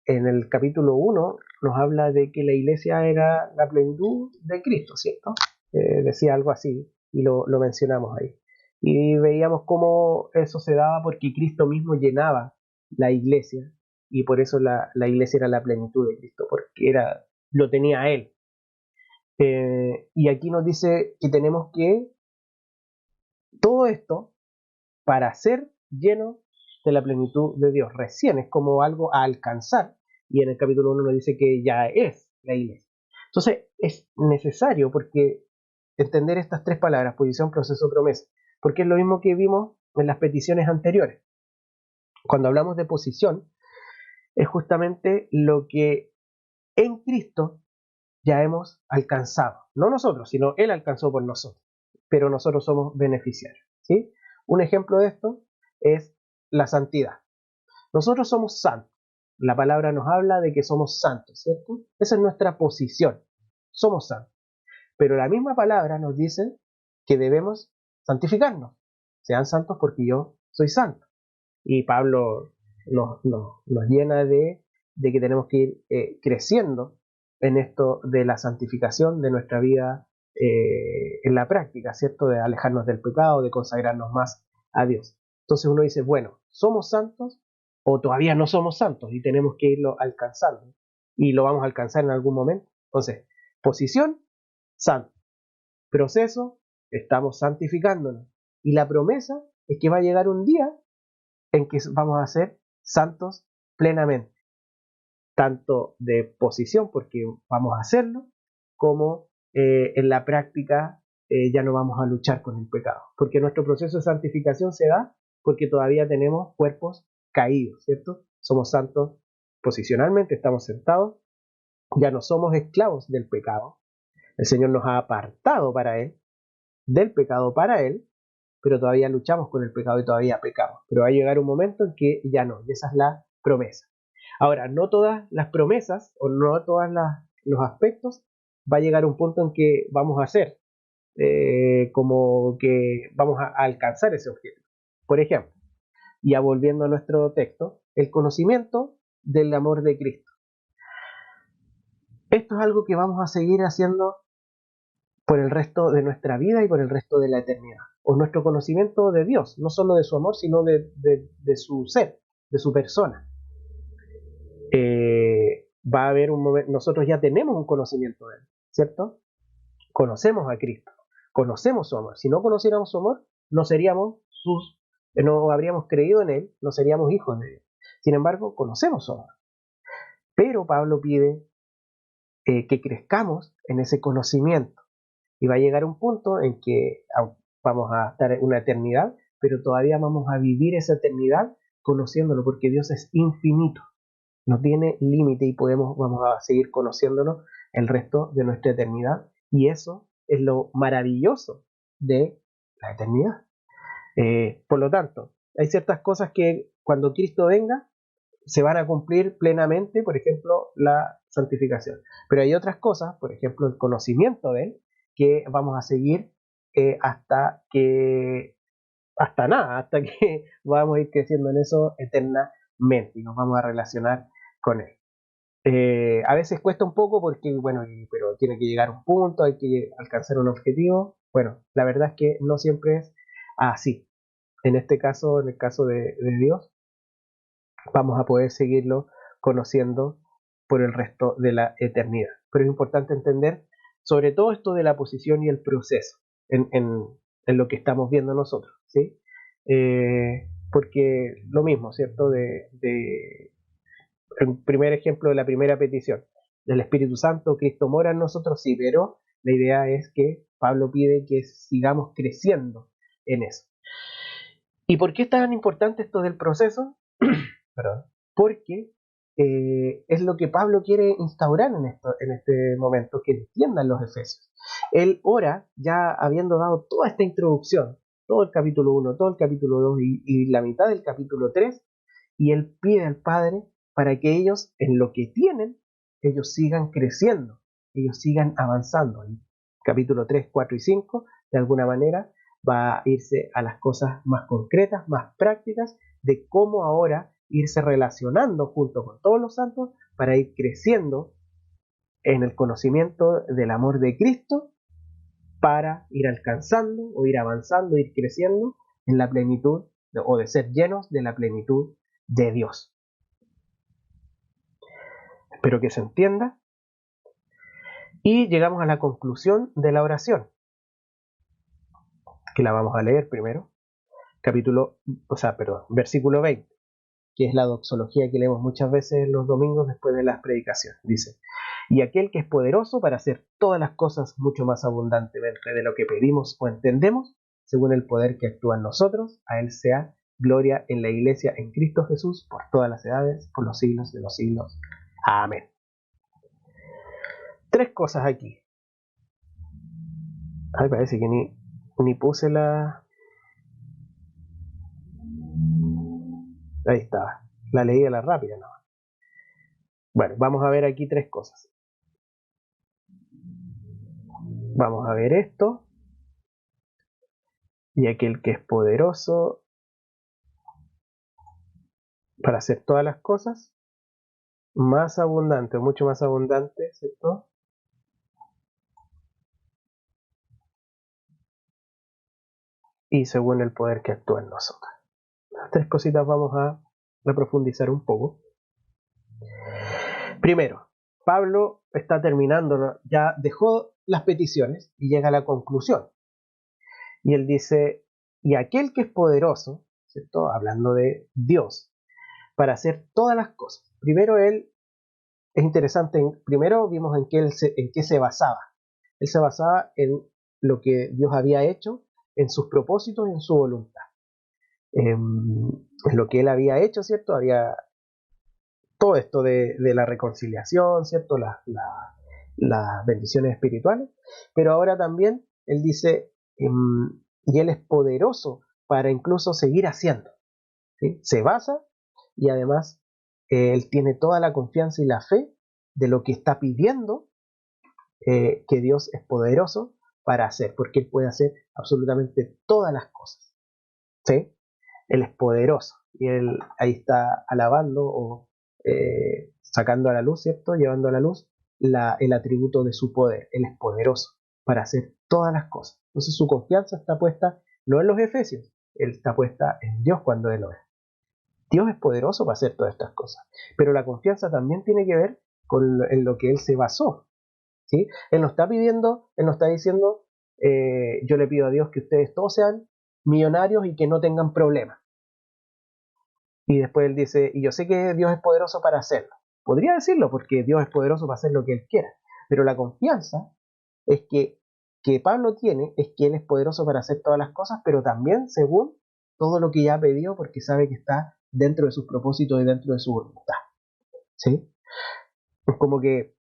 Speaker 1: en el capítulo 1 nos habla de que la iglesia era la plenitud de Cristo, ¿cierto? Decía algo así y lo mencionamos ahí. Y veíamos cómo eso se daba porque Cristo mismo llenaba la iglesia y por eso la iglesia era la plenitud de Cristo, porque lo tenía Él. Y aquí nos dice que tenemos que todo esto para ser lleno de la plenitud de Dios. Recién es como algo a alcanzar. Y en el capítulo 1 nos dice que ya es la iglesia. Entonces es necesario porque entender estas tres palabras, posición, proceso, promesa, porque es lo mismo que vimos en las peticiones anteriores. Cuando hablamos de posición, es justamente lo que en Cristo ya hemos alcanzado. No nosotros, sino Él alcanzó por nosotros. Pero nosotros somos beneficiarios. ¿Sí? Un ejemplo de esto es la santidad. Nosotros somos santos. La palabra nos habla de que somos santos, ¿cierto? Esa es nuestra posición. Somos santos. Pero la misma palabra nos dice que debemos santificarnos. Sean santos porque yo soy santo. Y Pablo nos llena de que tenemos que ir creciendo en esto de la santificación de nuestra vida en la práctica, ¿cierto? De alejarnos del pecado, de consagrarnos más a Dios. Entonces uno dice, bueno, ¿somos santos o todavía no somos santos? Y tenemos que irlo alcanzando. Y lo vamos a alcanzar en algún momento. Entonces, posición, santo. Proceso, estamos santificándonos. Y la promesa es que va a llegar un día en que vamos a ser santos plenamente, tanto de posición, porque vamos a hacerlo, como en la práctica ya no vamos a luchar con el pecado, porque nuestro proceso de santificación se da porque todavía tenemos cuerpos caídos, ¿cierto? Somos santos posicionalmente, estamos sentados, ya no somos esclavos del pecado, el Señor nos ha apartado para Él, del pecado para Él, pero todavía luchamos con el pecado y todavía pecamos. Pero va a llegar un momento en que ya no, y esa es la promesa. Ahora, no todas las promesas o no todos los aspectos va a llegar un punto en que vamos a hacer, como que vamos a alcanzar ese objetivo. Por ejemplo, ya volviendo a nuestro texto, el conocimiento del amor de Cristo. Esto es algo que vamos a seguir haciendo por el resto de nuestra vida y por el resto de la eternidad. O nuestro conocimiento de Dios, no solo de su amor, sino de su ser, de su persona. Va a haber un momento, nosotros ya tenemos un conocimiento de Él, ¿cierto? Conocemos a Cristo, conocemos su amor. Si no conociéramos su amor, no habríamos creído en Él, no seríamos hijos de Dios. Sin embargo, conocemos su amor. Pero Pablo pide que crezcamos en ese conocimiento. Y va a llegar un punto en que vamos a estar una eternidad, pero todavía vamos a vivir esa eternidad conociéndolo, porque Dios es infinito, no tiene límite y vamos a seguir conociéndolo el resto de nuestra eternidad. Y eso es lo maravilloso de la eternidad. Por lo tanto, hay ciertas cosas que cuando Cristo venga se van a cumplir plenamente, por ejemplo, la santificación. Pero hay otras cosas, por ejemplo, el conocimiento de Él, que vamos a seguir hasta que vamos a ir creciendo en eso eternamente y nos vamos a relacionar con Él. A veces cuesta un poco porque, bueno, pero tiene que llegar a un punto, hay que alcanzar un objetivo. Bueno, la verdad es que no siempre es así. En este caso, en el caso de Dios, vamos a poder seguirlo conociendo por el resto de la eternidad. Pero es importante entender sobre todo esto de la posición y el proceso en lo que estamos viendo nosotros, ¿sí? Porque lo mismo, ¿cierto? El primer ejemplo de la primera petición del Espíritu Santo, Cristo mora en nosotros, sí, pero la idea es que Pablo pide que sigamos creciendo en eso. ¿Y por qué es tan importante esto del proceso? Perdón. Porque es lo que Pablo quiere instaurar en este momento, que entiendan los efesios. Él ora, ya habiendo dado toda esta introducción, todo el capítulo 1, todo el capítulo 2 y la mitad del capítulo 3, y él pide al Padre para que ellos, en lo que tienen, ellos sigan creciendo, ellos sigan avanzando. En capítulo 3, 4 y 5, de alguna manera, va a irse a las cosas más concretas, más prácticas, de cómo ahora irse relacionando junto con todos los santos para ir creciendo en el conocimiento del amor de Cristo, para ir alcanzando o ir avanzando, ir creciendo en la plenitud o de ser llenos de la plenitud de Dios. Espero que se entienda. Y llegamos a la conclusión de la oración, que la vamos a leer primero. Versículo 20, que es la doxología que leemos muchas veces los domingos después de las predicaciones. Dice: y aquel que es poderoso para hacer todas las cosas mucho más abundantemente de lo que pedimos o entendemos, según el poder que actúa en nosotros, a él sea gloria en la iglesia en Cristo Jesús por todas las edades, por los siglos de los siglos. Amén. Tres cosas aquí. Ay, parece que ni puse la... Ahí estaba. La leí a la rápida, ¿no? Bueno, vamos a ver aquí tres cosas. Vamos a ver esto. Y aquel que es poderoso para hacer todas las cosas más abundante, mucho más abundante, ¿cierto? Y según el poder que actúa en nosotros. Las tres cositas vamos a profundizar un poco. Primero, Pablo está terminando, ya dejó las peticiones y llega a la conclusión. Y él dice: y aquel que es poderoso, ¿cierto? Hablando de Dios, para hacer todas las cosas. Primero él, es interesante, primero vimos en qué se basaba. Él se basaba en lo que Dios había hecho, en sus propósitos y en su voluntad. En lo que él había hecho, ¿cierto? Había todo esto de la reconciliación, ¿cierto? Las bendiciones espirituales. Pero ahora también él dice, y él es poderoso para incluso seguir haciendo, ¿sí? Se basa y además él tiene toda la confianza y la fe de lo que está pidiendo, que Dios es poderoso para hacer, porque él puede hacer absolutamente todas las cosas, ¿sí? Él es poderoso y él ahí está alabando o sacando a la luz, ¿cierto? Llevando a la luz el atributo de su poder. Él es poderoso para hacer todas las cosas. Entonces su confianza está puesta no en los efesios, él está puesta en Dios cuando él lo es. Dios es poderoso para hacer todas estas cosas, pero la confianza también tiene que ver en lo que Él se basó, ¿sí? Él no está pidiendo, Él no está diciendo, yo le pido a Dios que ustedes todos sean millonarios y que no tengan problemas. Y después Él dice, y yo sé que Dios es poderoso para hacerlo. Podría decirlo porque Dios es poderoso para hacer lo que Él quiera, pero la confianza es que Pablo tiene es que Él es poderoso para hacer todas las cosas, pero también según todo lo que ya ha pedido, porque sabe que está dentro de sus propósitos y dentro de su voluntad. ¿Sí? Es como que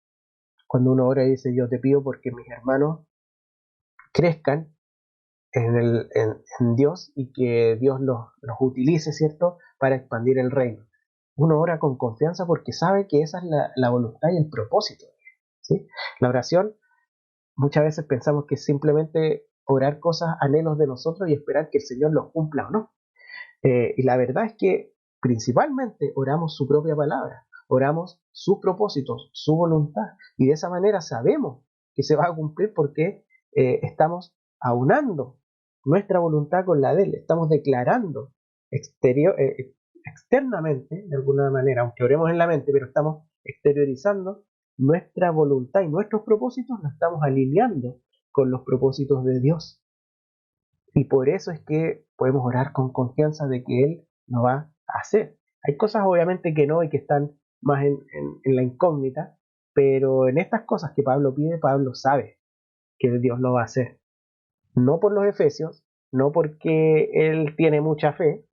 Speaker 1: cuando uno ora y dice, yo te pido porque mis hermanos crezcan en Dios y que Dios los utilice, ¿cierto?, para expandir el reino. Uno ora con confianza porque sabe que esa es la voluntad y el propósito. ¿Sí? La oración, muchas veces pensamos que es simplemente orar cosas, anhelos de nosotros y esperar que el Señor los cumpla o no. Y la verdad es que principalmente oramos su propia palabra, oramos sus propósitos, su voluntad, y de esa manera sabemos que se va a cumplir porque estamos aunando nuestra voluntad con la de Él, estamos declarando externamente, de alguna manera, aunque oremos en la mente, pero estamos exteriorizando nuestra voluntad y nuestros propósitos, los estamos alineando con los propósitos de Dios. Y por eso es que podemos orar con confianza de que Él lo va a hacer. Hay cosas obviamente que no y que están más en la incógnita, pero en estas cosas que Pablo pide, Pablo sabe que Dios lo va a hacer. No por los efesios, no porque Él tiene mucha fe,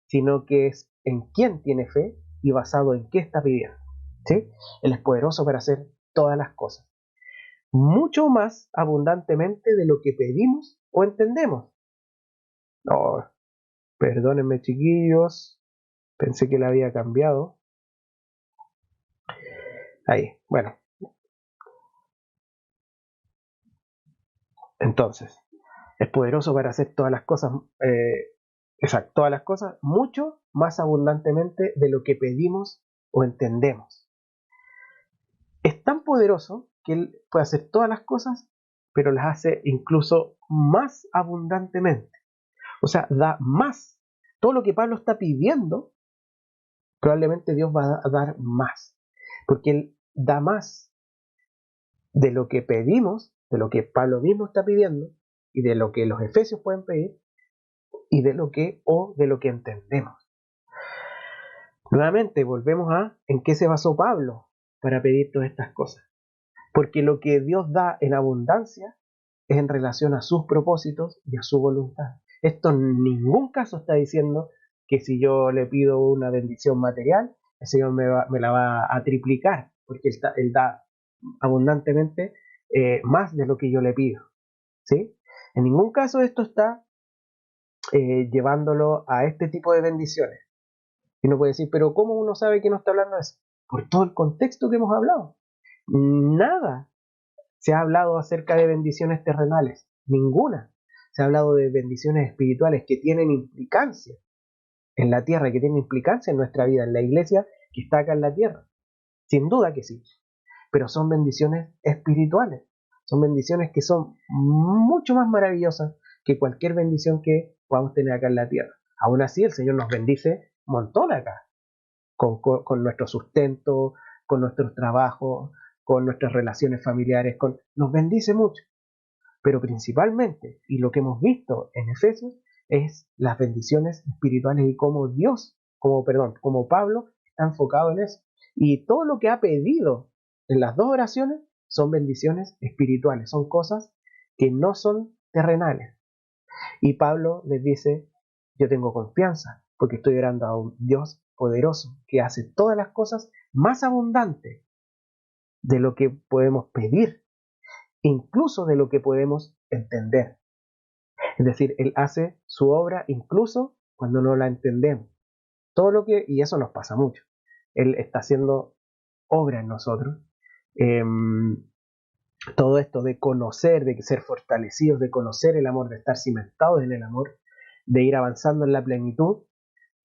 Speaker 1: sino que es en quién tiene fe y basado en qué está pidiendo. ¿Sí? Él es poderoso para hacer todas las cosas, mucho más abundantemente de lo que pedimos o entendemos. No, perdónenme, chiquillos. Pensé que la había cambiado. Ahí, bueno. Entonces, es poderoso para hacer todas las cosas, exacto, todas las cosas mucho más abundantemente de lo que pedimos o entendemos. Es tan poderoso que Él puede hacer todas las cosas, pero las hace incluso más abundantemente. O sea, da más. Todo lo que Pablo está pidiendo, probablemente Dios va a dar más. Porque Él da más de lo que pedimos, de lo que Pablo mismo está pidiendo, y de lo que los efesios pueden pedir, y de lo que entendemos. Nuevamente, volvemos a en qué se basó Pablo para pedir todas estas cosas. Porque lo que Dios da en abundancia es en relación a sus propósitos y a su voluntad. Esto en ningún caso está diciendo que si yo le pido una bendición material, el Señor me la va a triplicar, porque Él da abundantemente más de lo que yo le pido. ¿Sí? En ningún caso esto está llevándolo a este tipo de bendiciones. Y uno puede decir, pero ¿cómo uno sabe que no está hablando de eso? Por todo el contexto que hemos hablado. Nada se ha hablado acerca de bendiciones terrenales, ninguna. Se ha hablado de bendiciones espirituales que tienen implicancia en la tierra, que tienen implicancia en nuestra vida, en la iglesia que está acá en la tierra. Sin duda que sí. Pero son bendiciones espirituales. Son bendiciones que son mucho más maravillosas que cualquier bendición que podamos tener acá en la tierra. Aún así, el Señor nos bendice un montón acá, con nuestro sustento, con nuestros trabajos, con nuestras relaciones familiares, nos bendice mucho. Pero principalmente, y lo que hemos visto en Efesios, es las bendiciones espirituales y cómo como Pablo está enfocado en eso. Y todo lo que ha pedido en las dos oraciones son bendiciones espirituales, son cosas que no son terrenales. Y Pablo les dice, yo tengo confianza porque estoy orando a un Dios poderoso que hace todas las cosas más abundantes de lo que podemos pedir, incluso de lo que podemos entender. Es decir, Él hace su obra incluso cuando no la entendemos. Y eso nos pasa mucho. Él está haciendo obra en nosotros. Todo esto de conocer, de ser fortalecidos, de conocer el amor, de estar cimentados en el amor, de ir avanzando en la plenitud.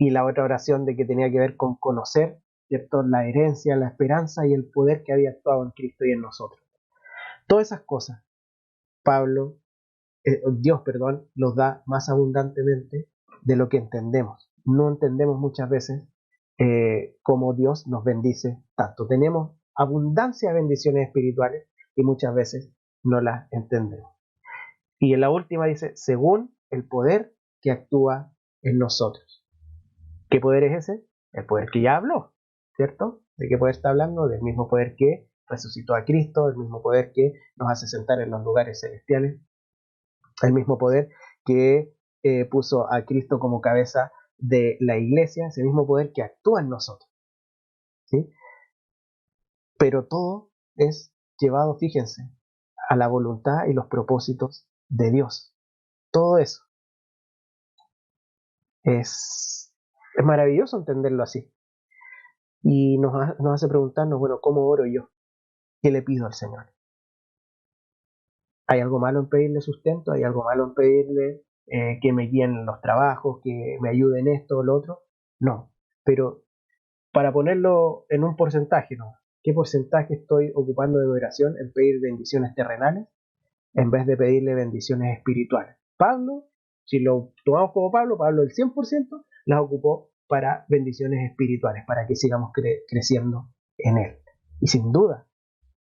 Speaker 1: Y la otra oración de que tenía que ver con conocer, ¿cierto?, la herencia, la esperanza y el poder que había actuado en Cristo y en nosotros. Todas esas cosas, Dios, los da más abundantemente de lo que entendemos, no entendemos muchas veces cómo Dios nos bendice tanto. Tenemos abundancia de bendiciones espirituales y muchas veces no las entendemos. Y en la última dice, según el poder que actúa en nosotros. ¿Qué poder es ese? El poder que ya habló, ¿cierto? ¿De qué poder está hablando? Del mismo poder que resucitó a Cristo, el mismo poder que nos hace sentar en los lugares celestiales, el mismo poder que puso a Cristo como cabeza de la iglesia, ese mismo poder que actúa en nosotros, ¿sí? Pero todo es llevado, fíjense, a la voluntad y los propósitos de Dios. Todo eso es maravilloso entenderlo así. Y nos hace preguntarnos, bueno, ¿cómo oro yo? ¿Qué le pido al Señor? ¿Hay algo malo en pedirle sustento? ¿Hay algo malo en pedirle que me guíen los trabajos, que me ayuden esto o lo otro? No, pero para ponerlo en un porcentaje, ¿no? ¿Qué porcentaje estoy ocupando de mi oración en pedir bendiciones terrenales en vez de pedirle bendiciones espirituales? Pablo, si lo tomamos como Pablo el 100% las ocupó para bendiciones espirituales, para que sigamos creciendo en él. Y sin duda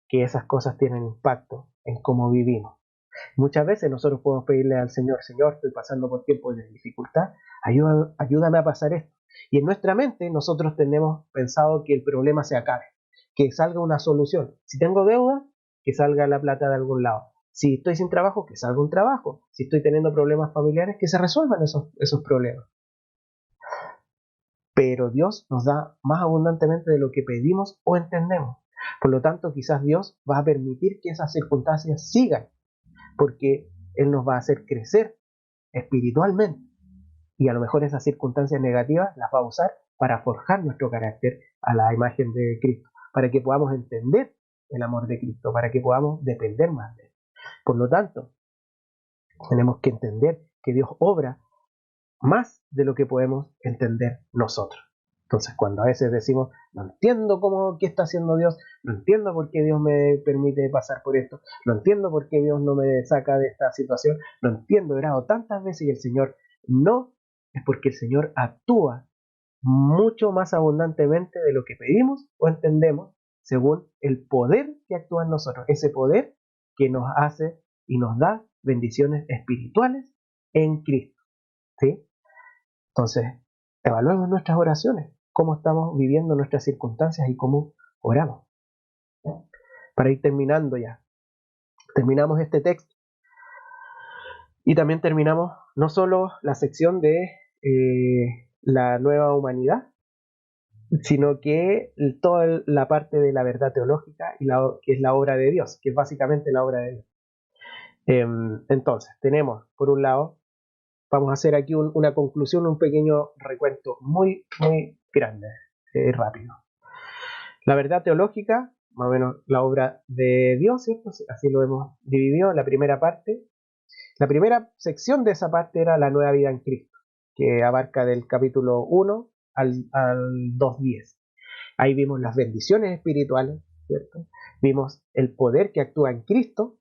Speaker 1: que esas cosas tienen impacto en cómo vivimos. Muchas veces nosotros podemos pedirle al Señor, Señor, estoy pasando por tiempos de dificultad, ayúdame a pasar esto. Y en nuestra mente nosotros tenemos pensado que el problema se acabe, que salga una solución. Si tengo deuda, que salga la plata de algún lado. Si estoy sin trabajo, que salga un trabajo. Si estoy teniendo problemas familiares, que se resuelvan esos problemas. Pero Dios nos da más abundantemente de lo que pedimos o entendemos. Por lo tanto, quizás Dios va a permitir que esas circunstancias sigan, porque Él nos va a hacer crecer espiritualmente. Y a lo mejor esas circunstancias negativas las va a usar para forjar nuestro carácter a la imagen de Cristo, para que podamos entender el amor de Cristo, para que podamos depender más de Él. Por lo tanto, tenemos que entender que Dios obra más de lo que podemos entender nosotros. Entonces, cuando a veces decimos, no entiendo qué está haciendo Dios, no entiendo por qué Dios me permite pasar por esto, no entiendo por qué Dios no me saca de esta situación, no entiendo, he orado tantas veces y el Señor no, es porque el Señor actúa mucho más abundantemente de lo que pedimos o entendemos, según el poder que actúa en nosotros, ese poder que nos hace y nos da bendiciones espirituales en Cristo, ¿sí? Entonces, evaluemos nuestras oraciones, cómo estamos viviendo nuestras circunstancias y cómo oramos. Para ir terminando ya, terminamos este texto y también terminamos no solo la sección de la nueva humanidad, sino que toda la parte de la verdad teológica y que es la obra de Dios, que es básicamente la obra de Dios. Entonces, tenemos por un lado, vamos a hacer aquí una conclusión, un pequeño recuento muy, muy grande, rápido. La verdad teológica, más o menos la obra de Dios, ¿cierto? Así lo hemos dividido. La primera parte, la primera sección de esa parte era la nueva vida en Cristo, que abarca del capítulo 1 al 2.10. Ahí vimos las bendiciones espirituales, ¿cierto? Vimos el poder que actúa en Cristo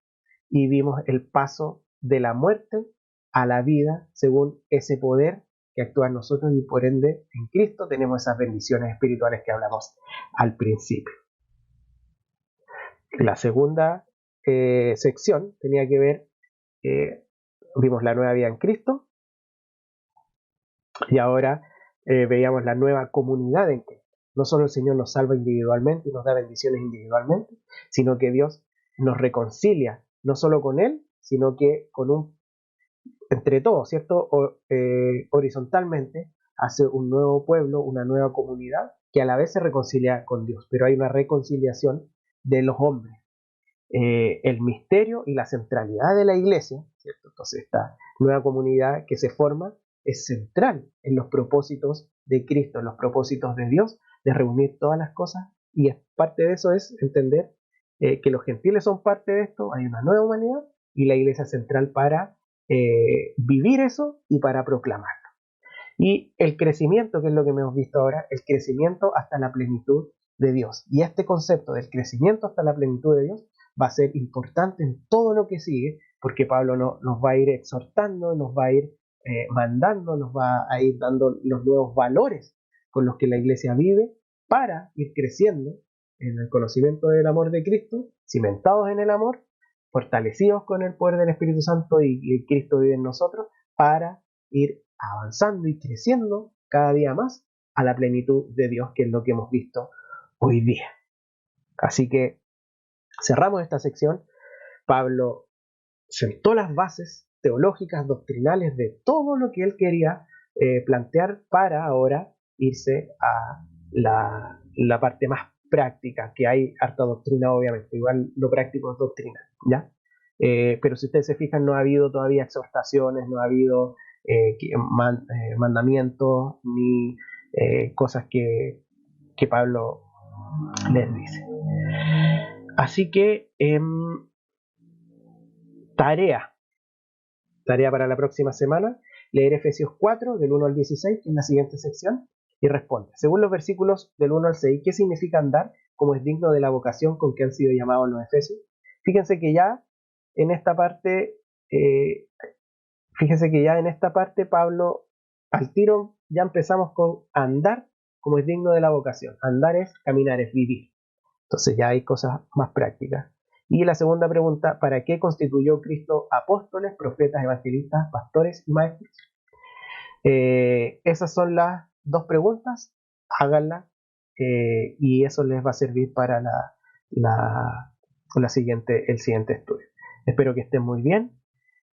Speaker 1: y vimos el paso de la muerte a la vida según ese poder que actúa en nosotros y por ende en Cristo tenemos esas bendiciones espirituales que hablamos al principio. La segunda sección tenía que ver, vimos la nueva vida en Cristo y ahora veíamos la nueva comunidad en Cristo. No solo el Señor nos salva individualmente y nos da bendiciones individualmente, sino que Dios nos reconcilia no solo con Él, sino que entre todos, ¿cierto? Horizontalmente hace un nuevo pueblo, una nueva comunidad que a la vez se reconcilia con Dios, pero hay una reconciliación de los hombres. El misterio y la centralidad de la iglesia, ¿cierto? Entonces esta nueva comunidad que se forma es central en los propósitos de Cristo, en los propósitos de Dios, de reunir todas las cosas, y parte de eso es entender que los gentiles son parte de esto, hay una nueva humanidad y la iglesia central para vivir eso y para proclamarlo. Y el crecimiento, que es lo que hemos visto ahora, el crecimiento hasta la plenitud de Dios. Y este concepto del crecimiento hasta la plenitud de Dios va a ser importante en todo lo que sigue, porque Pablo nos va a ir exhortando, nos va a ir mandando, nos va a ir dando los nuevos valores con los que la iglesia vive para ir creciendo en el conocimiento del amor de Cristo, cimentados en el amor, fortalecidos con el poder del Espíritu Santo y Cristo vive en nosotros, para ir avanzando y creciendo cada día más a la plenitud de Dios, que es lo que hemos visto hoy día. Así que cerramos esta sección. Pablo sentó las bases teológicas, doctrinales de todo lo que él quería plantear para ahora irse a la parte más práctica, que hay harta doctrina obviamente, igual lo práctico es doctrina, ¿ya? Pero si ustedes se fijan, no ha habido todavía exhortaciones, no ha habido mandamientos ni cosas que Pablo les dice. Así que tarea para la próxima semana, leer Efesios 4 del 1 al 16, que es la siguiente sección, y responde, según los versículos del 1 al 6, ¿qué significa andar como es digno de la vocación con que han sido llamados los efesios? Fíjense que ya en esta parte Pablo, al tiro ya empezamos con andar como es digno de la vocación. Andar es caminar, es vivir. Entonces ya hay cosas más prácticas. Y la segunda pregunta, ¿para qué constituyó Cristo apóstoles, profetas, evangelistas, pastores y maestros? Esas son las dos preguntas, háganlas y eso les va a servir para el siguiente estudio. Espero que estén muy bien,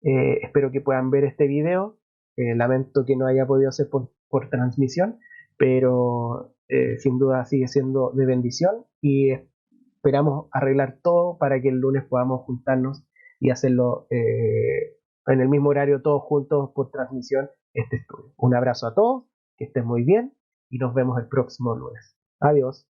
Speaker 1: espero que puedan ver este video, lamento que no haya podido ser por transmisión, pero sin duda sigue siendo de bendición y esperamos arreglar todo para que el lunes podamos juntarnos y hacerlo en el mismo horario todos juntos por transmisión este estudio. Un abrazo a todos, que estén muy bien y nos vemos el próximo lunes. Adiós.